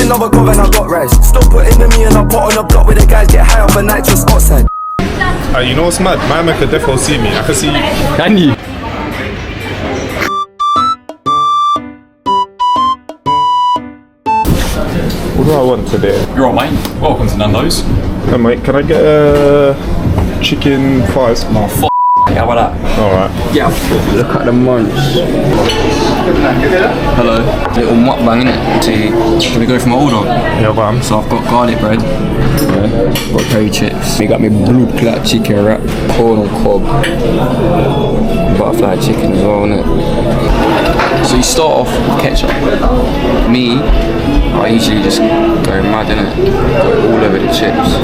another gov and I got rise. Still putting the me and I put on the block where the guys get high off a night just outside. You know what's mad? My man could definitely see me. I can see you. Can you? What do I want today? You're all mate. Welcome to Nando's. Hey mate, can I get a chicken fries? No, how about that? Alright. Yeah. Look at the munch. Hello. Little mukbang, innit? Can we go for my order? Yeah, bam. So I've got garlic bread. Yeah. Got curry chips. We got me blue clat chicken wrap, corn on cob, butterfly chicken as well, innit? So you start off with ketchup. Me, I usually just go mad, innit? Go all over the chips.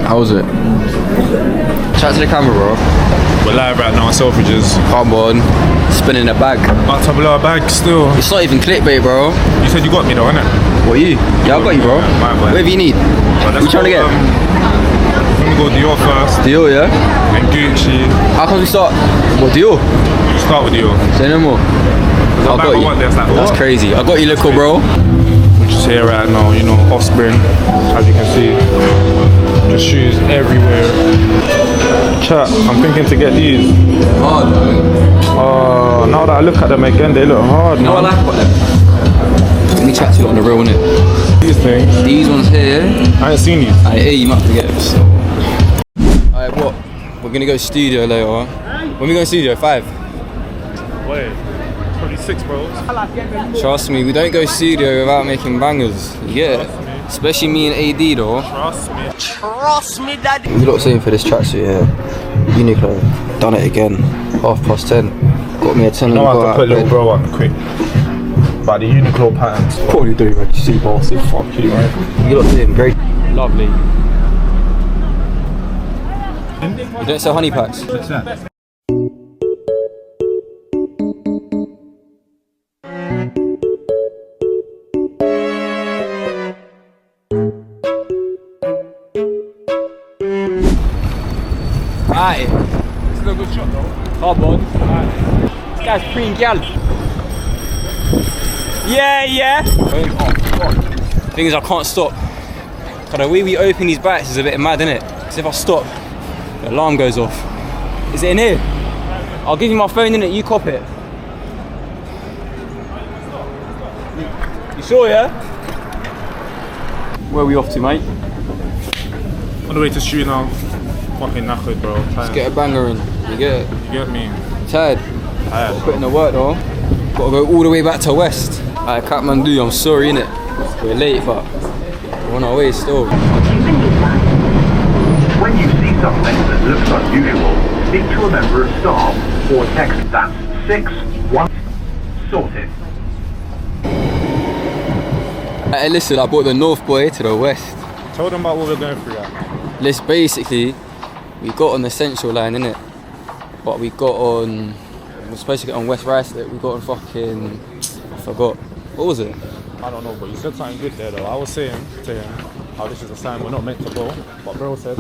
How's it? Chat to the camera, bro. We're live right now on Selfridges. Come on. Spinning a bag. About to blow a bag still. It's not even clickbait, bro. You said you got me though, innit? What, you? Yeah, I got you, bro. Whatever you need. What you trying to get? Let me go Dior first. Dior, yeah? And Gucci. How come we start? What, Dior? Start with Dior. Say no more. I got you. That's crazy. I got you, little bro. We're just here right now, you know, Offspring, as you can see. Just shoes everywhere. Chat, I'm thinking to get these. Hard, Oh, now that I look at them again, they look hard, man. No, I like about them. Let me chat to you on the real, innit? These things. These ones here. I ain't seen these. I hear you might forget them. So. Alright, what? We're gonna go studio later. When we go studio? 5? Wait, probably 6, bro. Trust me, we don't go studio without making bangers. You get it? Especially me and AD though. Trust me. Trust me, daddy. You lot saying for this tracksuit here? Uniqlo. Done it again. 10:30. Got me a 10 No, I have to put little bro on quick. But the Uniqlo patterns. What are you doing, man? You see, boss? Fuck you, right? You lot saying very lovely. You don't sell honey packs? What's that? Aye. It's a good shot, though. Come on. This guy's preen gal. Yeah. Thing is, I can't stop. But the way we open these bikes is a bit mad, innit? Because if I stop, the alarm goes off. Is it in here? I'll give you my phone, innit? You cop it. You sure, yeah? Where are we off to, mate? On the way to shoot now. Fucking knackered, bro. Let's get a banger in. You get it? You get me? Tired. Tired. Put in the work though. Gotta go all the way back to West. Alright, Kathmandu, I'm sorry, innit? We're late, but we're on our way still. When you see something that looks unusual, speak to a member of staff or text that 61 sorted. Hey, listen, I brought the North Boy to the West. Tell them about what we're going through, yeah. Let's basically, we got on the Central line, innit? But we got on, we're supposed to get on West Ruislip, we got on fucking, I forgot. What was it? I don't know, but you said something good there, though. I was saying to him how this is a sign we're not meant to go, but bro said.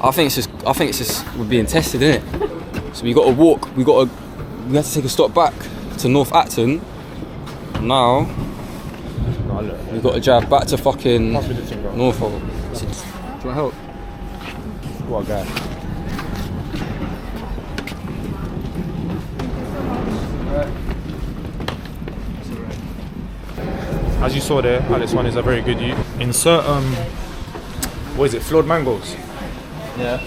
I think it's just we're being tested, innit? So we got to walk, we had to take a stop back to North Acton. Now, we got to drive back to fucking Norfolk. Do you want help? What a guy. As you saw there, Alex One is a very good youth. Insert what is it? Flawed mangoes. Yeah.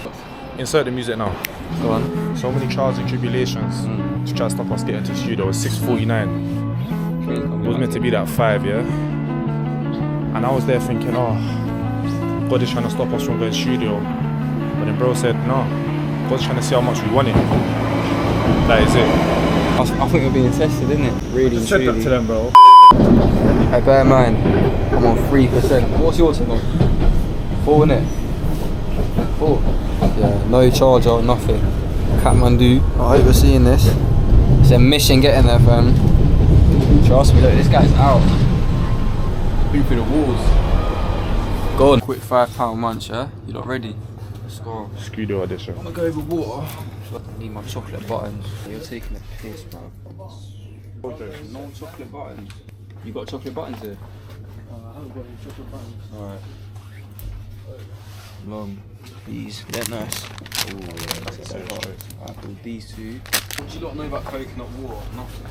Insert the music now. Go on. So many trials and tribulations to try to stop us getting to the studio. It was 6:49. It was meant to be that 5, yeah. And I was there thinking, oh, God is trying to stop us from going to the studio. But then bro said, no, God's trying to see how much we want it. That is it. I think we're being tested, isn't it? Really, Said that to them, bro. Hey, bear in mind, I'm on 3%. What's your thing on? 4, innit? 4. Yeah, no charger, nothing. Kathmandu, I hope you're seeing this. It's a mission getting there, fam. Trust me, look, this guy's out. Through the walls. Go on. Quick £5 munch, yeah? You lot ready? Let's go. Studio edition. I'm gonna go over water. I need my chocolate buttons. You're taking a piss, bro. No chocolate buttons. You got chocolate buttons here? I haven't got any chocolate buttons. Alright. Long. These, they're nice. Oh yeah, that's so hot. Alright, cool. These two. What do you lot know about coconut water? Nothing.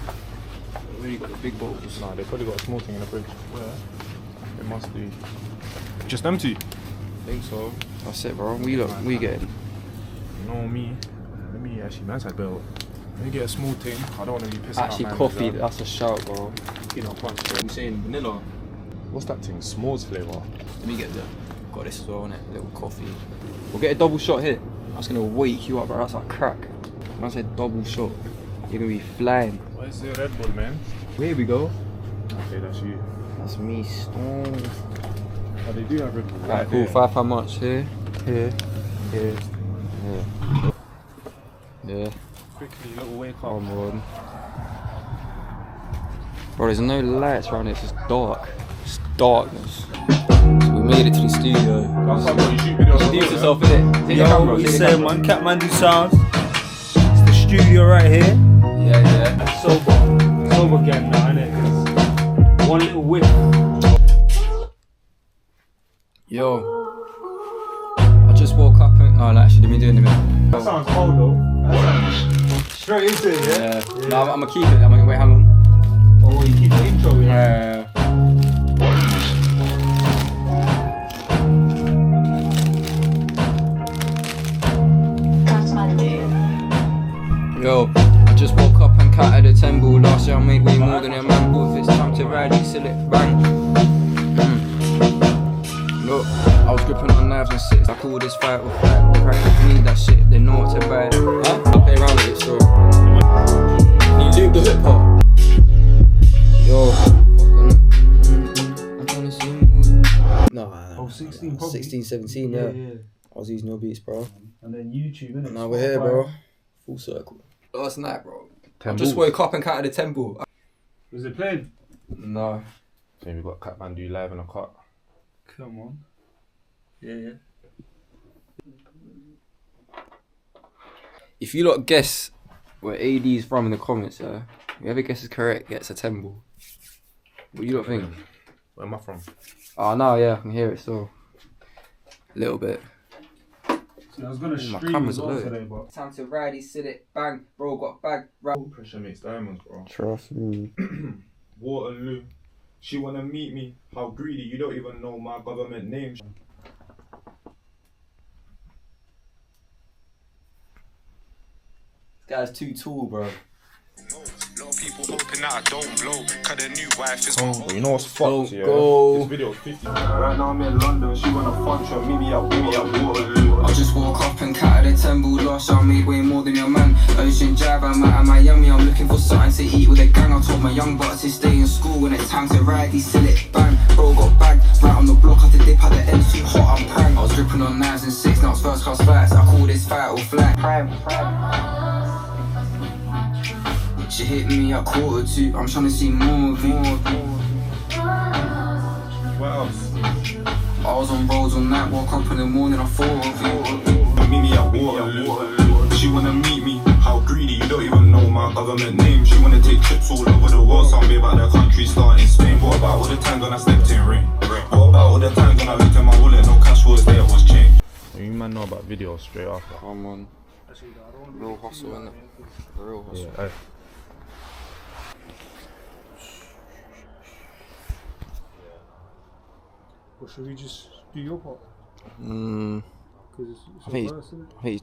We've only got the big bottles. Nah, they probably got a small thing in the fridge. Where? It must be. Just them two? I think so. That's it, bro. We getting. You know me. Let me actually, man's had bill. Let me get a small thing. I don't want to be pissing out. Actually, man, coffee, that's a shout, bro. Peanut punch. I'm saying vanilla. What's that thing? S'mores flavour. Let me get the. Got this as well, innit? A little coffee. We'll get a double shot here. That's gonna wake you up, bro. That's like crack. When I say double shot, you're gonna be flying. Why is it Red Bull, man? Here we go. Okay, that's you. That's me, Stone. Oh, they do have Red Bull. Right, cool. £5 much. Here. Yeah. Quickly, little wake up. Come on. Bro, there's no lights around it. It's just dark. It's darkness. So we made it to the studio. That's how you shoot videos. Introduce yourself, innit? Take Yo, the camera. what you Take the say, camera. man? Catmandu Sounds. It's the studio right here. Yeah. Sober gang now, innit? One little whip. Yo. I just woke up and. Oh, no, actually, let me do it in a minute. That sounds cold though. Straight into it, yeah? Yeah. No, I'm gonna keep it. I'm gonna wait how long? Oh, you keep the intro, yeah? Yo, I just woke up and cut at the temple. Last year I made way more than a man. But if it's time to ride, you select bang. Look, I was gripping on knives and six. I call this fight or flight. Practice need that shit, they know what to buy. Huh? I'll play around with it, so. You loop the hip hop. Yo, I'm trying to see more. No, Oh, 16 probably. 16, 17, yeah. I was using your beats, bro. And then YouTube, innit? Now we're here, bro. Full circle. Last night, bro. I just woke up and cut at the temple. Was it played? No. Then we got Catmandu live in a cut. Come on. Yeah. If you lot guess where AD's from in the comments, whoever guesses correct gets a temple. What do you lot think? Where am I from? Oh no, yeah, I can hear it still. A little bit. So I was gonna my stream camera's as well low. today, but Time to ride, he said it, bang, bro got bag, rap. Pressure makes diamonds, bro. Trust me. Waterloo. She wanna meet me. How greedy, you don't even know my government name. This guy's too tall, bro. Lot of people hoping that I don't blow. Cause the new wife is But you know what's fucked, yeah? go. This video is 50. Right now I'm in London, she wanna function, meet me at Waterloo. I just woke up and cut at the temple. Last year I made way more than your man. Ocean Drive, I'm out of Miami. I'm looking for something to eat with a gang. I told my young bucks to stay in school when it's time to ride. He sell it, bang. Bro got bagged right on the block. Had to dip at the end, too hot, I'm prang. I was gripping on knives and six, now it's first class flights. I call this fight or flight. She hit me at 1:45. I'm trying to see more of you. What else? I was on roads all night. Woke up in the morning, I thought of you. Meet me at Waterloo. She wanna meet me. How greedy, you don't even know my government name. She wanna take trips all over the world. Tell me about the country, starting Spain. What about all the times when I stepped in rain? What about all the times when I looked at my wallet, no cash was there, was change? You man know about videos straight after. Come on. Real hustle, innit? Real hustle. Yeah, or should we just do your part? I Because it's think your first, innit? he's